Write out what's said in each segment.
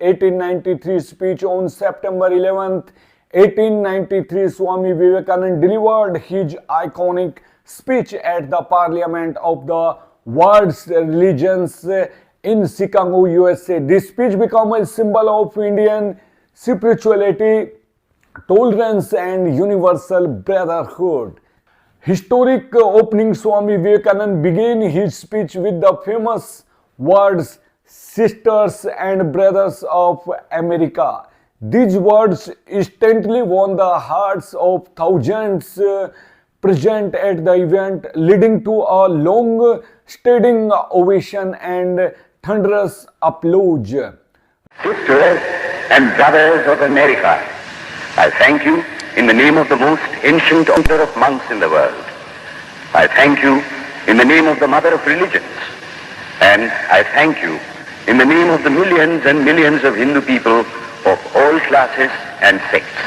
1893 speech on September 11th, 1893, Swami Vivekananda delivered his iconic speech at the Parliament of the World's Religions in Chicago, USA. This speech became a symbol of Indian spirituality, tolerance, and universal brotherhood. Historic opening, Swami Vivekananda began his speech with the famous words, "Sisters and Brothers of America." These words instantly won the hearts of thousands present at the event, leading to a long standing ovation and thunderous applause. Sisters and brothers of America, I thank you in the name of the most ancient order of monks in the world. I thank you in the name of the mother of religions. And I thank you in the name of the millions and millions of Hindu people of all classes and sects.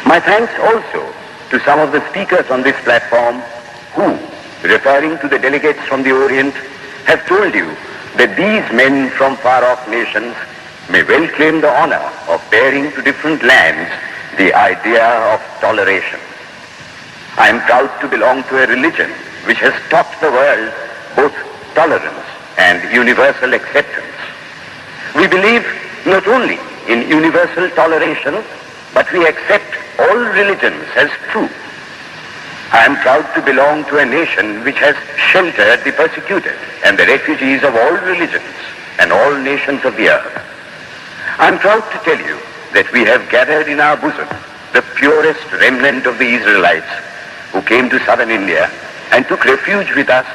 My thanks also to some of the speakers on this platform who, referring to the delegates from the Orient, have told you that these men from far-off nations may well claim the honor of bearing to different lands the idea of toleration. I am proud to belong to a religion which has taught the world both tolerance and universal acceptance. We believe not only in universal toleration, but we accept all religions as true. I am proud to belong to a nation which has sheltered the persecuted and the refugees of all religions and all nations of the earth. I am proud to tell you that we have gathered in our bosom the purest remnant of the Israelites who came to southern India and took refuge with us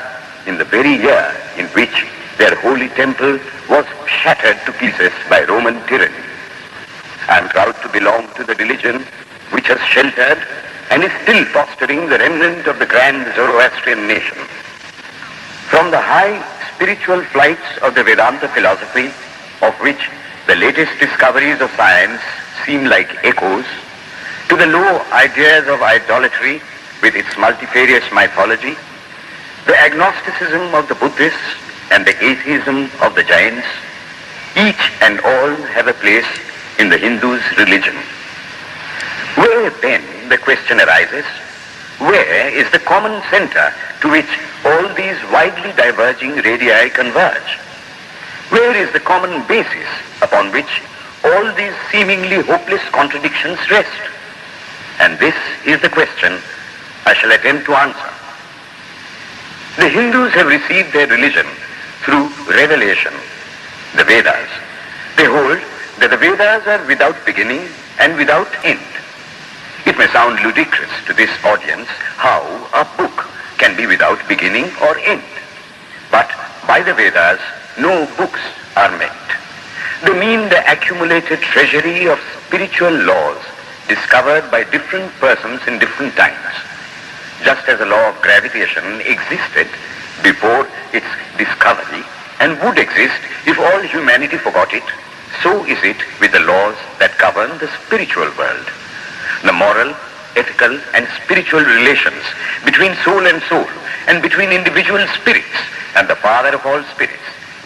in the very year in which their holy temple was shattered to pieces by Roman tyranny. I am proud to belong to the religion which has sheltered and is still fostering the remnant of the grand Zoroastrian nation. From the high spiritual flights of the Vedanta philosophy, of which the latest discoveries of science seem like echoes, to the low ideas of idolatry with its multifarious mythology, the agnosticism of the Buddhists and the atheism of the Jains, each and all have a place in the Hindu's religion. Where then, the question arises, where is the common center to which all these widely diverging radii converge? Where is the common basis upon which all these seemingly hopeless contradictions rest? And this is the question I shall attempt to answer. The Hindus have received their religion through revelation, the Vedas. They hold that the Vedas are without beginning and without end. It may sound ludicrous to this audience how a book can be without beginning or end. But by the Vedas, no books are meant. They mean the accumulated treasury of spiritual laws discovered by different persons in different times. Just as the law of gravitation existed before its discovery and would exist if all humanity forgot it, so is it with the laws that govern the spiritual world. The moral, ethical, and spiritual relations between soul and between individual spirits and the Father of all spirits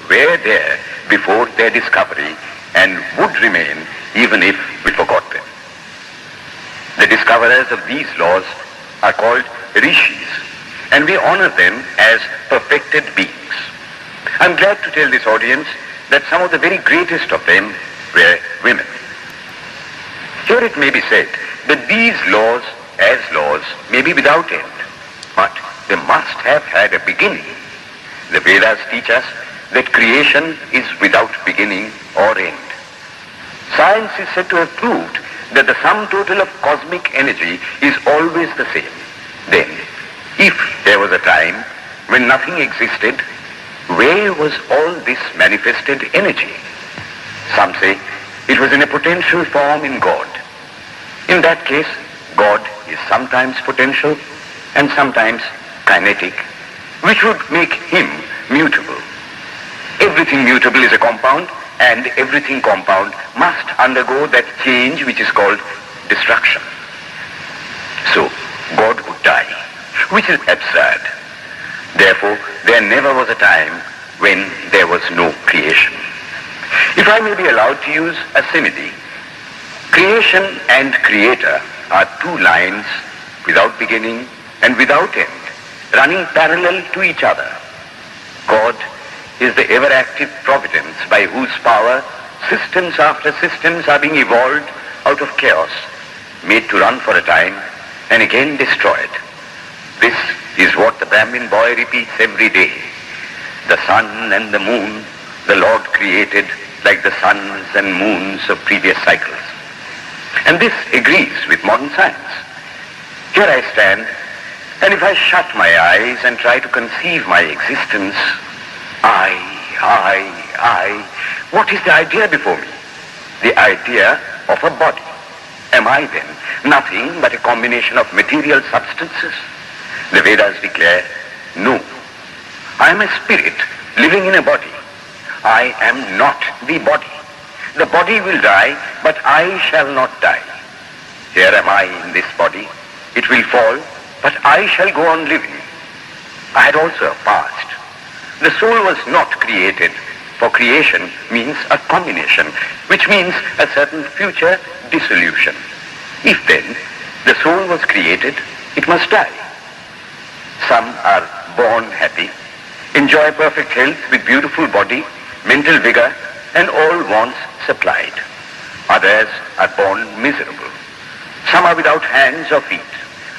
were there before their discovery and would remain even if we forgot them. The discoverers of these laws are called rishis, and we honor them as perfected beings. I'm glad to tell this audience that some of the very greatest of them were women. Here it may be said that these laws, as laws, may be without end, but they must have had a beginning. The Vedas teach us that creation is without beginning or end. Science is said to have proved that the sum total of cosmic energy is always the same. Then, if there was a time when nothing existed, where was all this manifested energy? Some say it was in a potential form in God. In that case, God is sometimes potential and sometimes kinetic, which would make him mutable. Everything mutable is a compound, and everything compound must undergo that change which is called destruction. So, God would die, which is absurd. Therefore, there never was a time when there was no creation. If I may be allowed to use a simile, creation and creator are two lines without beginning and without end, running parallel to each other. God is the ever-active providence by whose power systems after systems are being evolved out of chaos, made to run for a time and again destroyed. This is what the Brahmin boy repeats every day. The sun and the moon the Lord created like the suns and moons of previous cycles. And this agrees with modern science. Here I stand, and if I shut my eyes and try to conceive my existence, what is the idea before me? The idea of a body. Am I then nothing but a combination of material substances? The Vedas declare, no. I am a spirit living in a body. I am not the body. The body will die, but I shall not die. Here am I in this body. It will fall, but I shall go on living. I had also a past. The soul was not created, for creation means a combination, which means a certain future dissolution. If then the soul was created, it must die. Some are born happy, enjoy perfect health with beautiful body, mental vigor, and all wants supplied. Others are born miserable. Some are without hands or feet.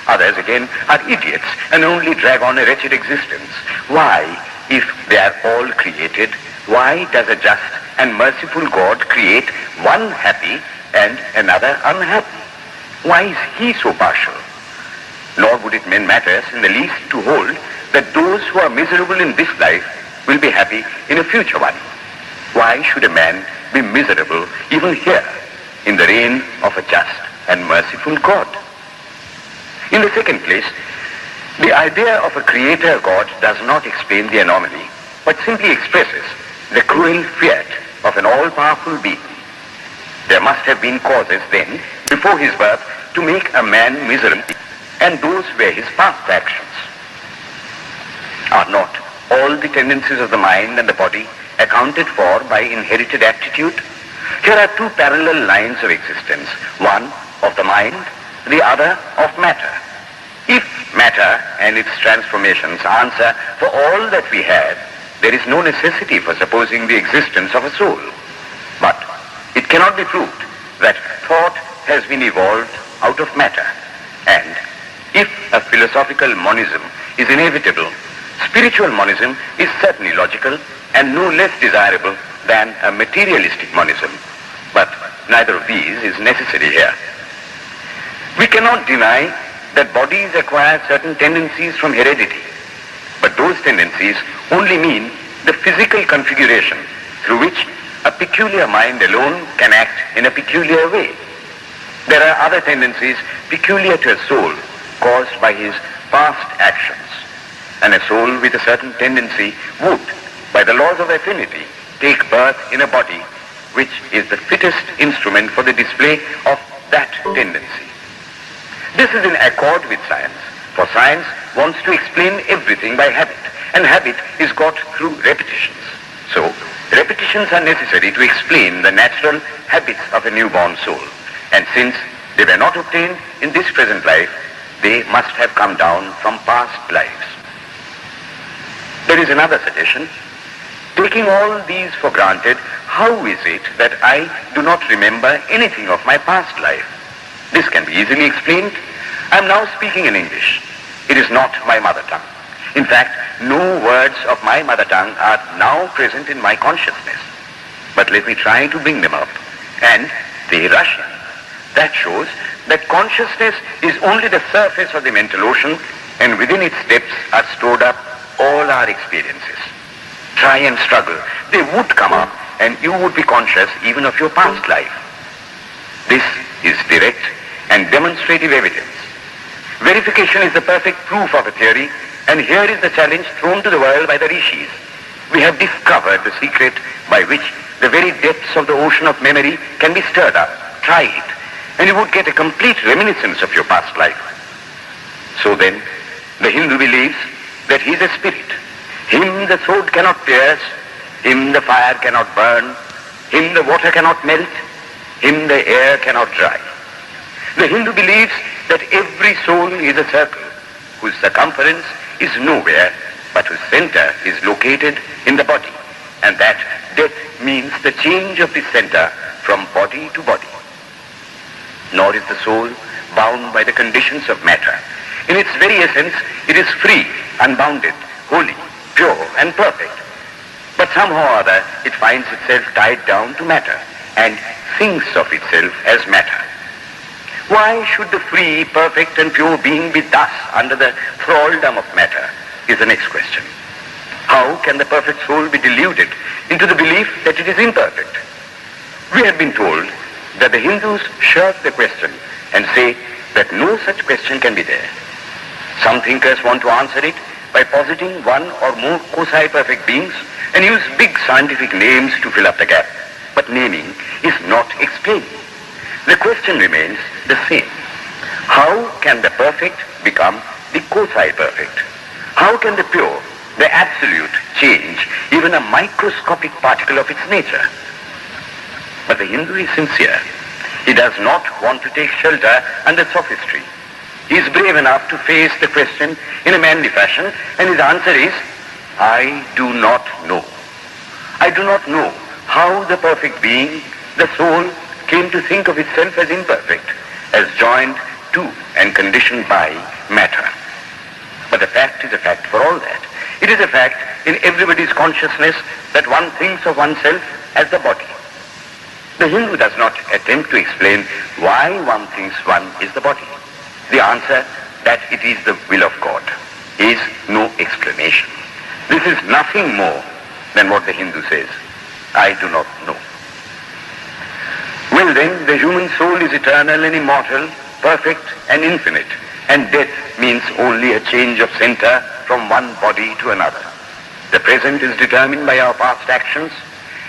Others again are idiots and only drag on a wretched existence. Why, if they are all created, why does a just and merciful God create one happy and another unhappy? Why is he so partial? Nor would it matter in the least to hold that those who are miserable in this life will be happy in a future one. Why should a man be miserable even here in the reign of a just and merciful God? In the second place, the idea of a creator God does not explain the anomaly, but simply expresses the cruel fiat of an all-powerful being. There must have been causes then, before his birth, to make a man miserable, and those were his past actions. Are not all the tendencies of the mind and the body accounted for by inherited aptitude? Here are two parallel lines of existence, one of the mind, the other of matter. If matter and its transformations answer for all that we have, there is no necessity for supposing the existence of a soul. But it cannot be proved that thought has been evolved out of matter. And if a philosophical monism is inevitable, spiritual monism is certainly logical and no less desirable than a materialistic monism. But neither of these is necessary here. We cannot deny that bodies acquire certain tendencies from heredity, but those tendencies only mean the physical configuration through which a peculiar mind alone can act in a peculiar way. There are other tendencies peculiar to a soul caused by his past actions, and a soul with a certain tendency would, by the laws of affinity, take birth in a body which is the fittest instrument for the display of that tendency. This is in accord with science, for science wants to explain everything by habit, and habit is got through repetitions. So, repetitions are necessary to explain the natural habits of a newborn soul, and since they were not obtained in this present life, they must have come down from past lives. There is another suggestion. Taking all these for granted, how is it that I do not remember anything of my past life? This can be easily explained. I am now speaking in English. It is not my mother tongue. In fact, no words of my mother tongue are now present in my consciousness. But let me try to bring them up, and they rush in. That shows that consciousness is only the surface of the mental ocean, and within its depths are stored up all our experiences. Try and struggle. They would come up, and you would be conscious even of your past life. This is direct and demonstrative evidence. Verification is the perfect proof of a theory, and here is the challenge thrown to the world by the rishis. We have discovered the secret by which the very depths of the ocean of memory can be stirred up. Try it, and you would get a complete reminiscence of your past life. So then, the Hindu believes that he is a spirit. Him the sword cannot pierce, him the fire cannot burn, Him the water cannot melt, him the air cannot dry. The Hindu believes that every soul is a circle whose circumference is nowhere but whose center is located in the body, and that death means the change of the center from body to body. Nor is the soul bound by the conditions of matter. In its very essence, it is free, unbounded, holy, pure and perfect. But somehow or other, it finds itself tied down to matter and thinks of itself as matter. Why should the free, perfect and pure being be thus under the thraldom of matter is the next question. How can the perfect soul be deluded into the belief that it is imperfect? We have been told that the Hindus shirk the question and say that no such question can be there. Some thinkers want to answer it by positing one or more quasi-perfect beings and use big scientific names to fill up the gap. But naming is not explaining. The question remains the same. How can the perfect become the quasi-perfect? How can the pure, the absolute, change even a microscopic particle of its nature? But the Hindu is sincere. He does not want to take shelter under sophistry. He is brave enough to face the question in a manly fashion, and his answer is, I do not know. I do not know how the perfect being, the soul, came to think of itself as imperfect, as joined to and conditioned by matter. But the fact is a fact for all that. It is a fact in everybody's consciousness that one thinks of oneself as the body. The Hindu does not attempt to explain why one thinks one is the body. The answer that it is the will of God is no explanation. This is nothing more than what the Hindu says. I do not know. Well then, the human soul is eternal and immortal, perfect and infinite, and death means only a change of center from one body to another. The present is determined by our past actions,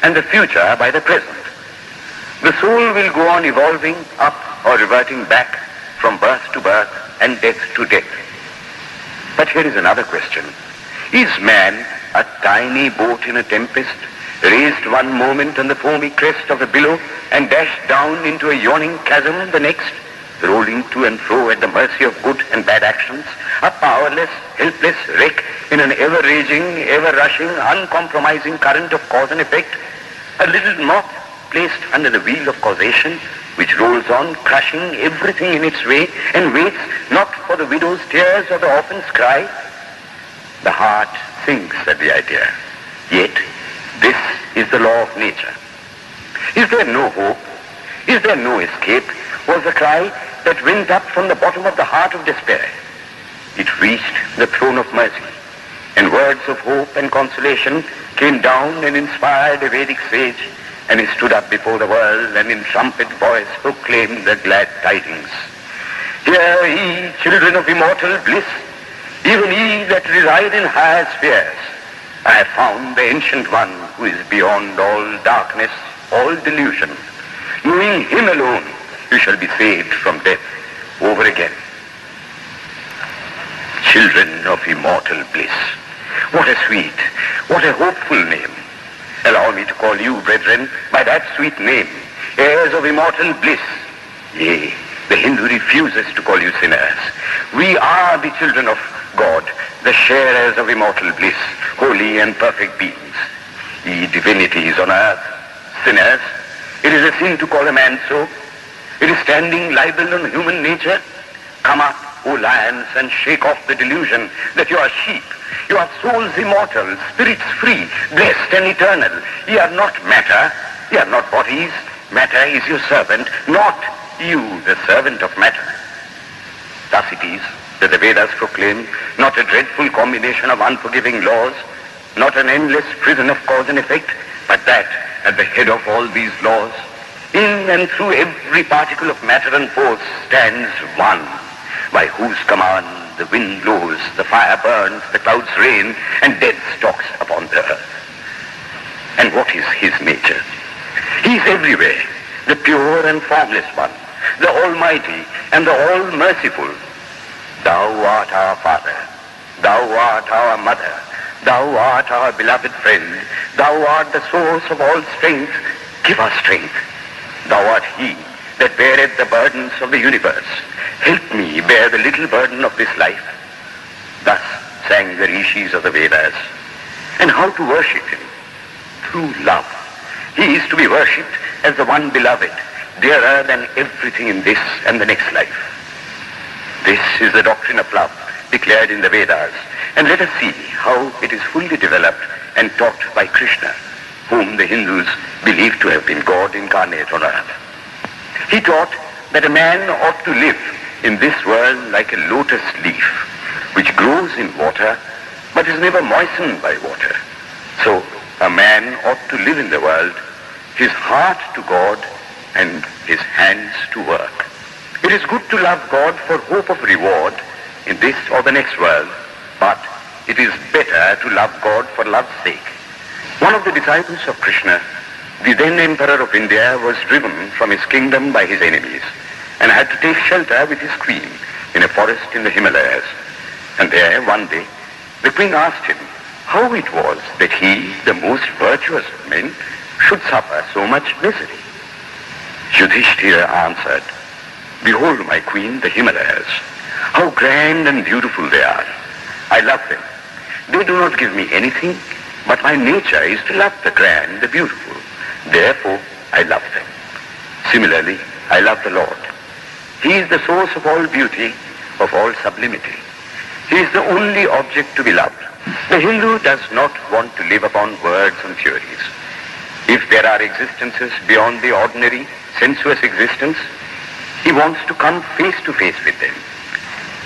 and the future by the present. The soul will go on evolving up or reverting back from birth to birth and death to death. But here is another question. Is man a tiny boat in a tempest, raised one moment on the foamy crest of a billow and dashed down into a yawning chasm the next, rolling to and fro at the mercy of good and bad actions, a powerless, helpless wreck in an ever-raging, ever-rushing, uncompromising current of cause and effect, a little moth placed under the wheel of causation, which rolls on, crushing everything in its way, and waits not for the widow's tears or the orphan's cry? The heart sinks at the idea. Yet, this is the law of nature. Is there no hope? Is there no escape? Was the cry that went up from the bottom of the heart of despair. It reached the throne of mercy, and words of hope and consolation came down and inspired a Vedic sage, and he stood up before the world and in trumpet voice proclaimed the glad tidings. Hear ye, children of immortal bliss, even ye that reside in higher spheres. I have found the ancient one who is beyond all darkness, all delusion. Knowing him alone, you shall be saved from death over again. Children of immortal bliss. What a sweet, what a hopeful name. Allow me to call you, brethren, by that sweet name, heirs of immortal bliss. Yea, the Hindu refuses to call you sinners. We are the children of God, the sharers of immortal bliss, holy and perfect beings. Ye divinities on earth, sinners, it is a sin to call a man so. It is standing libel on human nature. Come up, O lions, and shake off the delusion that you are sheep. You are souls immortal, spirits free, blessed and eternal. Ye are not matter, ye are not bodies. Matter is your servant, not you the servant of matter. Thus it is that the Vedas proclaim not a dreadful combination of unforgiving laws, not an endless prison of cause and effect, but that at the head of all these laws, in and through every particle of matter and force, stands one, by whose command the wind blows, the fire burns, the clouds rain, and death stalks upon the earth. And what is his nature? He is everywhere, the pure and formless one, the almighty and the all-merciful. Thou art our Father, thou art our Mother, thou art our beloved friend, thou art the source of all strength, give us strength. Thou art he that beareth the burdens of the universe. Help me bear the little burden of this life. Thus sang the rishis of the Vedas. And how to worship him? Through love. He is to be worshipped as the one beloved, dearer than everything in this and the next life. This is the doctrine of love declared in the Vedas, and let us see how it is fully developed and taught by Krishna, whom the Hindus believe to have been God incarnate on earth. He taught that a man ought to live in this world like a lotus leaf, which grows in water but is never moistened by water. So a man ought to live in the world, his heart to God and his hands to work. It is good to love God for hope of reward in this or the next world, but it is better to love God for love's sake. One of the disciples of Krishna, the then Emperor of India, was driven from his kingdom by his enemies and had to take shelter with his queen in a forest in the Himalayas. And there, one day, the queen asked him how it was that he, the most virtuous of men, should suffer so much misery. Yudhishthira answered, "Behold, my queen, the Himalayas. How grand and beautiful they are. I love them. They do not give me anything, but my nature is to love the grand, the beautiful. Therefore, I love them. Similarly, I love the Lord. He is the source of all beauty, of all sublimity. He is the only object to be loved. The Hindu does not want to live upon words and theories. If there are existences beyond the ordinary, sensuous existence, he wants to come face to face with them.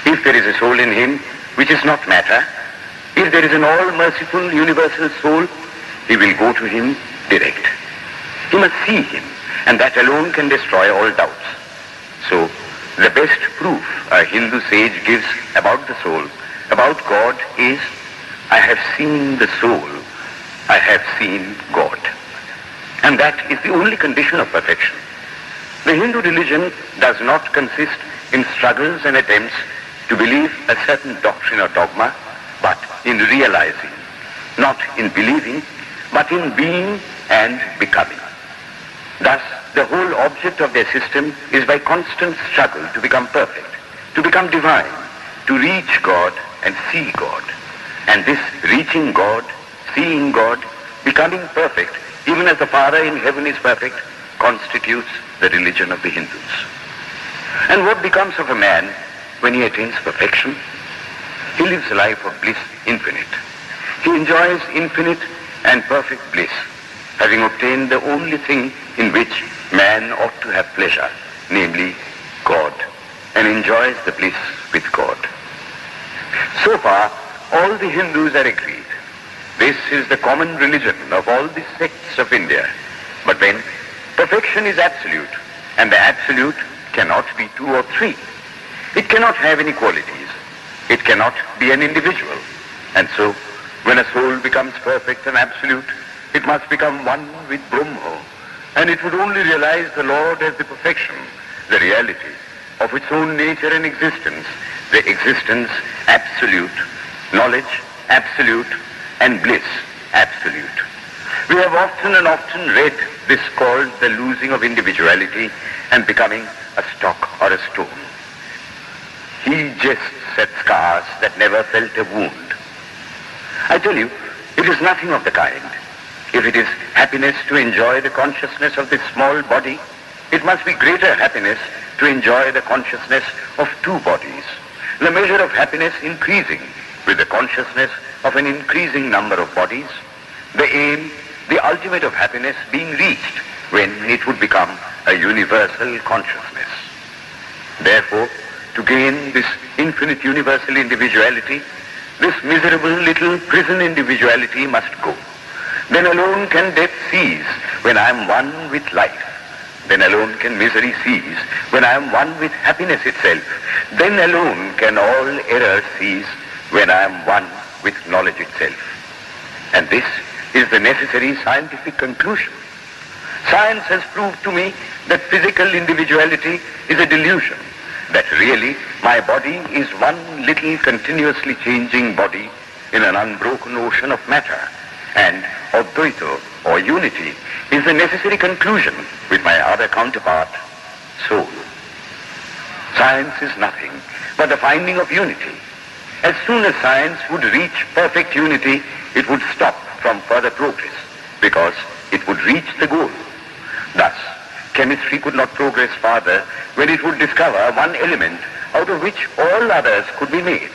If there is a soul in him which is not matter, if there is an all-merciful universal soul, he will go to him direct. He must see him, and that alone can destroy all doubts. So, the best proof a Hindu sage gives about the soul, about God, is, I have seen the soul, I have seen God. And that is the only condition of perfection. The Hindu religion does not consist in struggles and attempts to believe a certain doctrine or dogma, but in realizing, not in believing, but in being and becoming. Thus, the whole object of their system is by constant struggle to become perfect, to become divine, to reach God and see God. And this reaching God, seeing God, becoming perfect, even as the Father in heaven is perfect, constitutes the religion of the Hindus. And what becomes of a man when he attains perfection? He lives a life of bliss infinite. He enjoys infinite and perfect bliss, having obtained the only thing in which man ought to have pleasure, namely God, and enjoys the bliss with God. So far, all the Hindus are agreed. This is the common religion of all the sects of India. But then, perfection is absolute, and the absolute cannot be two or three. It cannot have any qualities. It cannot be an individual. And so, when a soul becomes perfect and absolute, it must become one with Brahma, and it would only realize the Lord as the perfection, the reality of its own nature and existence, the existence absolute, knowledge absolute, and bliss absolute. We have often and often read this called the losing of individuality and becoming a stock or a stone. He jests at scars that never felt a wound. I tell you, it is nothing of the kind. If it is happiness to enjoy the consciousness of this small body, it must be greater happiness to enjoy the consciousness of two bodies, the measure of happiness increasing with the consciousness of an increasing number of bodies, the aim, the ultimate of happiness being reached when it would become a universal consciousness. Therefore, to gain this infinite universal individuality, this miserable little prison individuality must go. Then alone can death cease when I am one with life. Then alone can misery cease when I am one with happiness itself. Then alone can all error cease when I am one with knowledge itself. And this is the necessary scientific conclusion. Science has proved to me that physical individuality is a delusion, that really my body is one little continuously changing body in an unbroken ocean of matter, and Advaita or unity is the necessary conclusion with my other counterpart, soul. Science is nothing but the finding of unity. As soon as science would reach perfect unity, it would stop from further progress because it would reach the goal. Thus, chemistry could not progress farther when it would discover one element out of which all others could be made.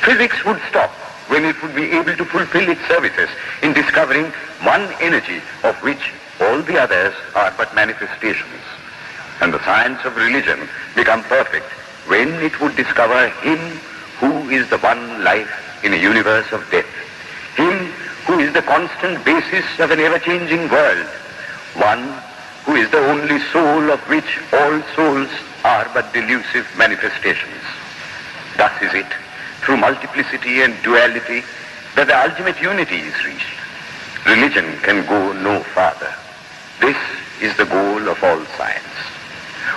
Physics would stop when it would be able to fulfill its services in discovering one energy of which all the others are but manifestations. And the science of religion become perfect when it would discover Him who is the one life in a universe of death, Him who is the constant basis of an ever-changing world, one who is the only soul of which all souls are but delusive manifestations. Thus is it, through multiplicity and duality, that the ultimate unity is reached. Religion can go no farther. This is the goal of all science.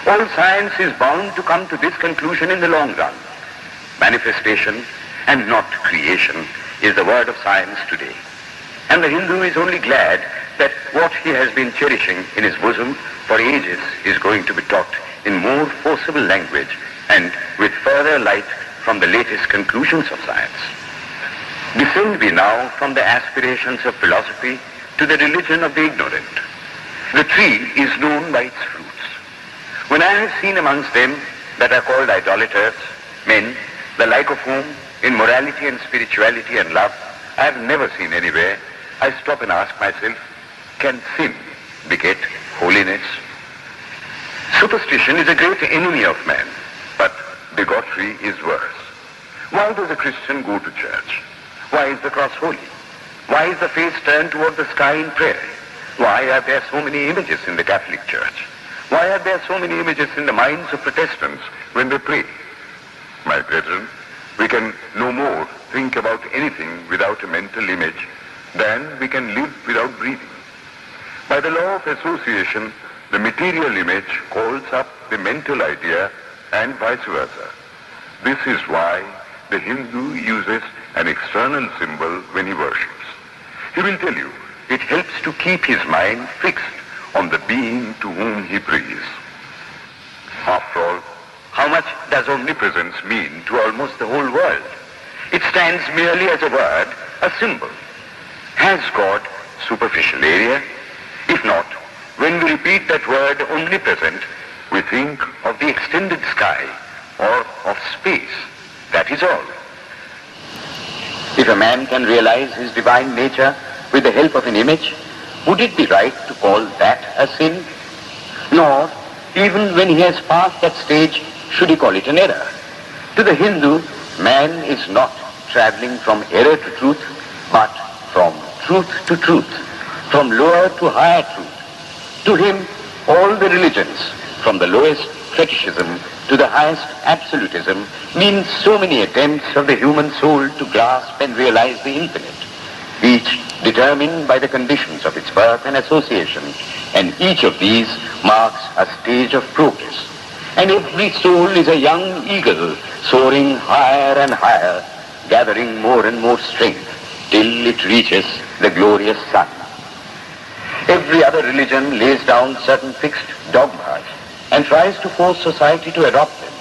All science is bound to come to this conclusion in the long run. Manifestation and not creation is the word of science today. And the Hindu is only glad that what he has been cherishing in his bosom for ages is going to be taught in more forcible language and with further light from the latest conclusions of science. Descend we now from the aspirations of philosophy to the religion of the ignorant. The tree is known by its fruits. When I have seen amongst them that are called idolaters, men, the like of whom in morality and spirituality and love I have never seen anywhere, I stop and ask myself, can sin beget holiness? Superstition is a great enemy of man, but bigotry is worse. Why does a Christian go to church? Why is the cross holy? Why is the face turned toward the sky in prayer? Why are there so many images in the Catholic Church? Why are there so many images in the minds of Protestants when they pray? My brethren, we can no more think about anything without a mental image than we can live without breathing. By the law of association, the material image calls up the mental idea and vice versa. This is why the Hindu uses an external symbol when he worships. He will tell you it helps to keep his mind fixed on the being to whom he prays. After all, how much does omnipresence mean to almost the whole world? It stands merely as a word, a symbol. Has God superficial area? If not, when we repeat that word omnipresent, we think of the extended sky or of space. That is all. If a man can realize his divine nature with the help of an image, would it be right to call that a sin? Nor, even when he has passed that stage, should he call it an error. To the Hindu, man is not traveling from error to truth, but from truth to truth, from lower to higher truth. To him, all the religions, from the lowest fetishism to the highest absolutism, means so many attempts of the human soul to grasp and realize the infinite, each determined by the conditions of its birth and association, and each of these marks a stage of progress. And every soul is a young eagle soaring higher and higher, gathering more and more strength till it reaches the glorious sun. Every other religion lays down certain fixed dogmas and tries to force society to adopt them.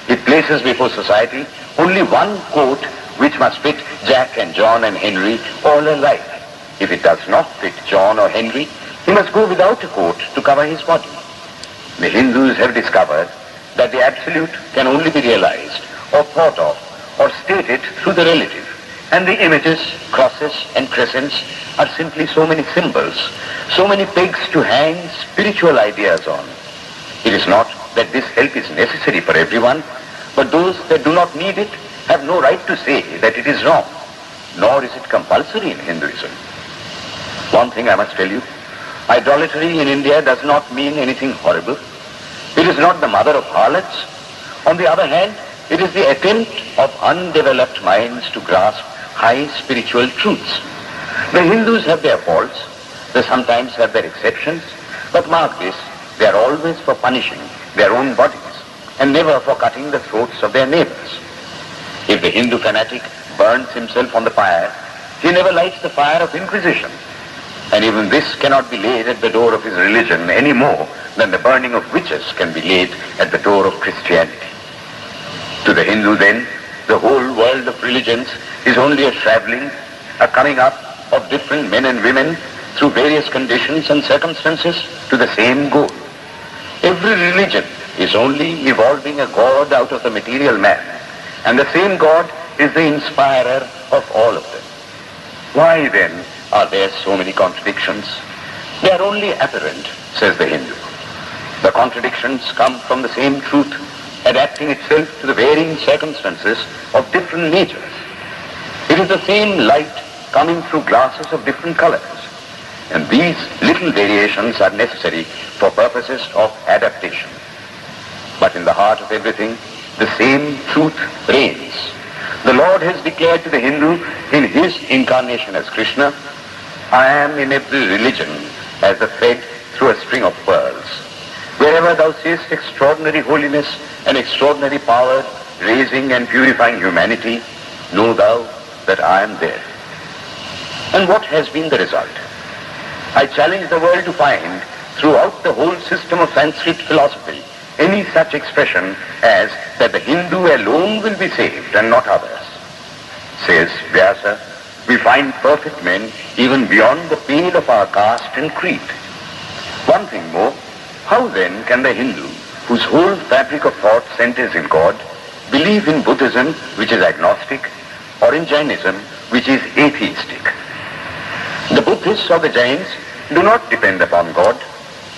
It places before society only one coat which must fit Jack and John and Henry all alike. If it does not fit John or Henry, he must go without a coat to cover his body. The Hindus have discovered that the absolute can only be realized or thought of or stated through the relative, and the images, crosses and crescents are simply so many symbols, so many pegs to hang spiritual ideas on. It is not that this help is necessary for everyone, but those that do not need it have no right to say that it is wrong, nor is it compulsory in Hinduism. One thing I must tell you, idolatry in India does not mean anything horrible. It is not the mother of harlots. On the other hand, it is the attempt of undeveloped minds to grasp high spiritual truths. The Hindus have their faults, they sometimes have their exceptions, but mark this, they are always for punishing their own bodies and never for cutting the throats of their neighbors. If the Hindu fanatic burns himself on the fire, he never lights the fire of inquisition. And even this cannot be laid at the door of his religion any more than the burning of witches can be laid at the door of Christianity. To the Hindu then, the whole world of religions is only a traveling, a coming up of different men and women through various conditions and circumstances to the same goal. Every religion is only evolving a God out of the material man, and the same God is the inspirer of all of them. Why then are there so many contradictions? They are only apparent, says the Hindu. The contradictions come from the same truth, adapting itself to the varying circumstances of different natures. It is the same light coming through glasses of different colors, and these little variations are necessary for purposes of adaptation. But in the heart of everything, the same truth reigns. The Lord has declared to the Hindu in his incarnation as Krishna, I am in every religion as a thread through a string of pearls. Wherever thou seest extraordinary holiness and extraordinary power raising and purifying humanity, know thou that I am there. And what has been the result? I challenge the world to find throughout the whole system of Sanskrit philosophy any such expression as that the Hindu alone will be saved and not others. Says Vyasa, we find perfect men even beyond the pale of our caste and creed. One thing more, how then can the Hindu, whose whole fabric of thought centers in God, believe in Buddhism, which is agnostic, or in Jainism, which is atheistic? The Buddhists or the Jains do not depend upon God,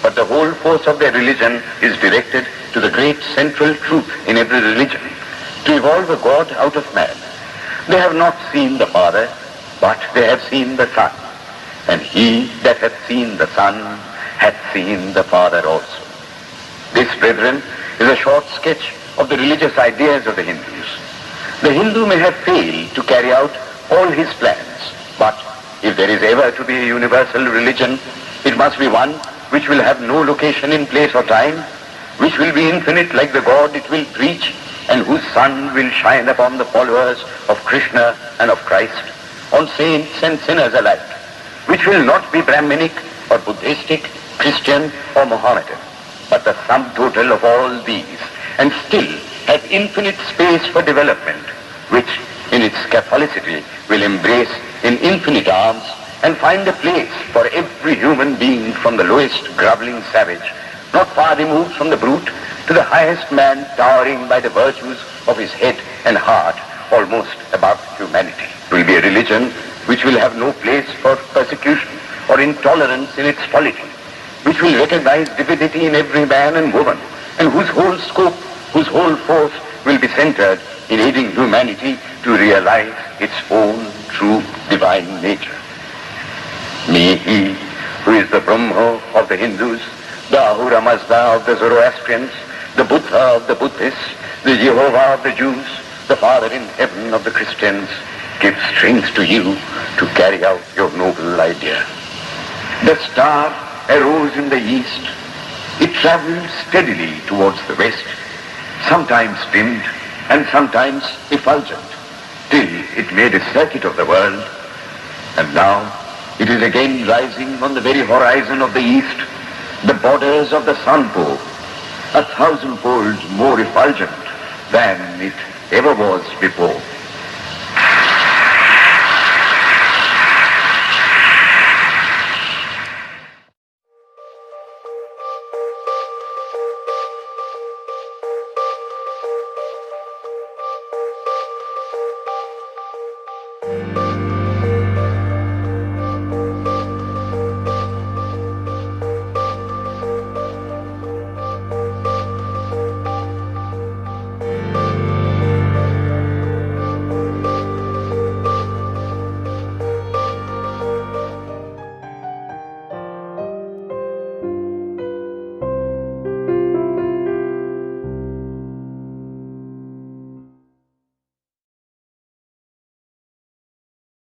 but the whole force of their religion is directed to the great central truth in every religion, to evolve a God out of man. They have not seen the Father, but they have seen the Son. And he that hath seen the Son hath seen the Father also. This, brethren, is a short sketch of the religious ideas of the Hindus. The Hindu may have failed to carry out all his plans, but if there is ever to be a universal religion, it must be one which will have no location in place or time, which will be infinite like the God it will preach, and whose sun will shine upon the followers of Krishna and of Christ, on saints and sinners alike, which will not be Brahminic or Buddhistic, Christian or Mohammedan, but the sum total of all these, and still have infinite space for development, which in its Catholicity will embrace in infinite arms and find a place for every human being, from the lowest groveling savage, not far removed from the brute, to the highest man towering by the virtues of his head and heart almost above humanity. It will be a religion which will have no place for persecution or intolerance in its polity, which will recognize divinity in every man and woman, and whose whole scope, whose whole force will be centered in aiding humanity to realize its own true divine nature. May he, who is the Brahma of the Hindus, the Ahura Mazda of the Zoroastrians, the Buddha of the Buddhists, the Jehovah of the Jews, the Father in heaven of the Christians, give strength to you to carry out your noble idea. The star arose in the east. It traveled steadily towards the west, sometimes dimmed and sometimes effulgent, till it made a circuit of the world, and now it is again rising on the very horizon of the east, the borders of the sun pole, 1,000-fold more effulgent than it ever was before.